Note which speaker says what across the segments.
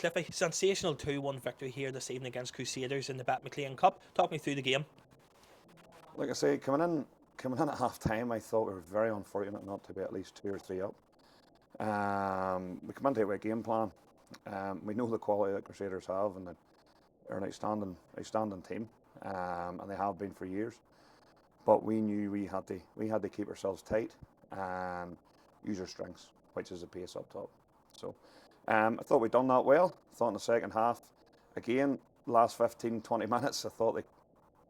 Speaker 1: Cliffy, sensational 2-1 victory here this evening against Crusaders in the Bet McLean Cup. Talk me through the game.
Speaker 2: Like I say, coming in at half time, I thought we were very unfortunate not to be at least 2 or 3 up. We come into it with a game plan. We know the quality that Crusaders have, and they're an outstanding team, and they have been for years. But we knew we had to keep ourselves tight and use our strengths, which is the pace up top. So I thought we'd done that well. I thought in the second half, again, last 15-20 minutes, I thought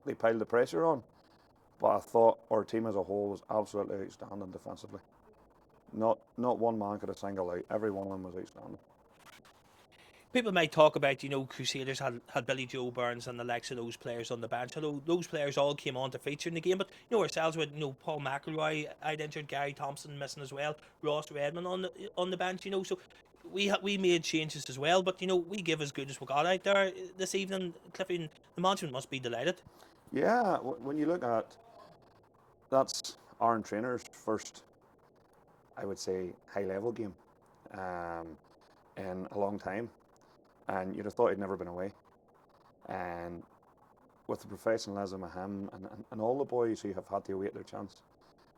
Speaker 2: they piled the pressure on. But I thought our team as a whole was absolutely outstanding defensively. Not one man could have singled out. Every one of them was outstanding.
Speaker 1: People might talk about, Crusaders had Billy Joe Burns and the likes of those players on the bench. Although those players all came on to feature in the game, but ourselves with Paul McElroy, I'd injured Gary Thompson missing as well, Ross Redmond on the bench. So we made changes as well. But we give as good as we got out there this evening. Cliffy, the management must be delighted.
Speaker 2: Yeah, when you look at that's Aaron Trainer's first, I would say, high level game in a long time. And you'd have thought he'd never been away. And with the professionalism of him and all the boys who have had to await their chance,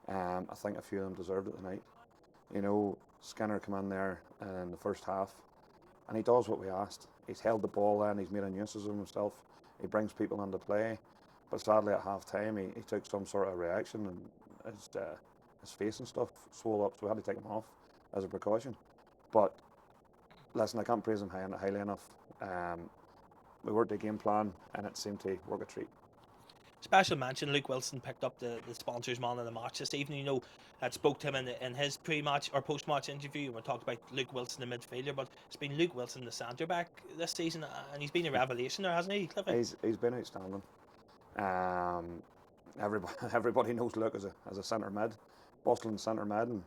Speaker 2: I think a few of them deserved it tonight. Skinner come in there in the first half, and he does what we asked. He's held the ball in, he's made a nuisance of himself, he brings people into play. But sadly at half time, he took some sort of reaction, and his face and stuff swelled up, so we had to take him off as a precaution. But listen, I can't praise him highly enough. We worked the game plan, and it seemed to work a treat.
Speaker 1: Special mention, Luke Wilson picked up the sponsors man of the match this evening. I spoke to him in his pre-match or post-match interview, and we talked about Luke Wilson, the midfielder, but it's been Luke Wilson, the centre-back this season, and he's been a revelation there, hasn't he, Cliffy?
Speaker 2: He's been outstanding. Everybody knows Luke as a centre mid, bustling centre mid,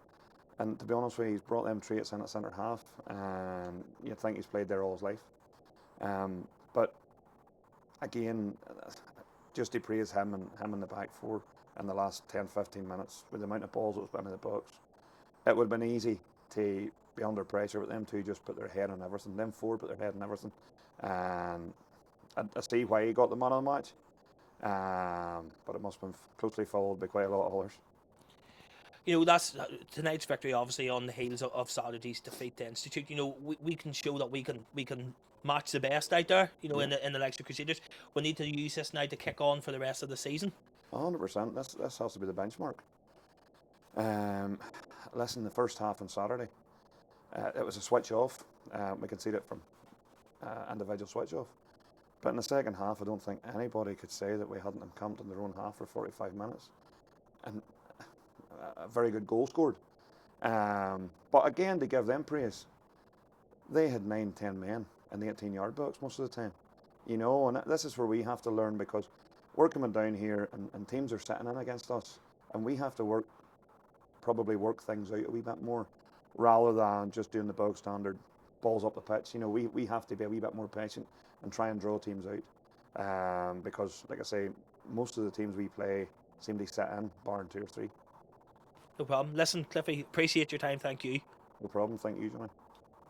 Speaker 2: and to be honest with you, he's brought them traits in at centre half, and you'd think he's played there all his life. But again, just to praise him in the back four in the last 10-15 minutes with the amount of balls that was put in the box. It would have been easy to be under pressure, but them two just put their head on everything. Them four put their head on everything, and I see why he got the man of the match. But it must have been closely followed by quite a lot of others.
Speaker 1: That's tonight's victory, obviously on the heels of Saturday's defeat to Institute. We can show that we can match the best out there. In the likes of Crusaders. We need to use this now to kick on for the rest of the season.
Speaker 2: 100%. This has to be the benchmark. Listen, the first half on Saturday, it was a switch off. We can see it from individual switch off. But in the second half, I don't think anybody could say that we hadn't encamped in their own half for 45 minutes. And a very good goal scored. But again, to give them praise, they had 9-10 men in the 18-yard box most of the time. And this is where we have to learn, because we're coming down here and teams are sitting in against us, and we have to probably work things out a wee bit more rather than just doing the bog standard balls up the pitch. We have to be a wee bit more patient and try and draw teams out, because, like I say, most of the teams we play seem to sit in, barring 2 or 3.
Speaker 1: No problem. Listen, Cliffy, appreciate your time. Thank you.
Speaker 2: No problem. Thank you, Johnny.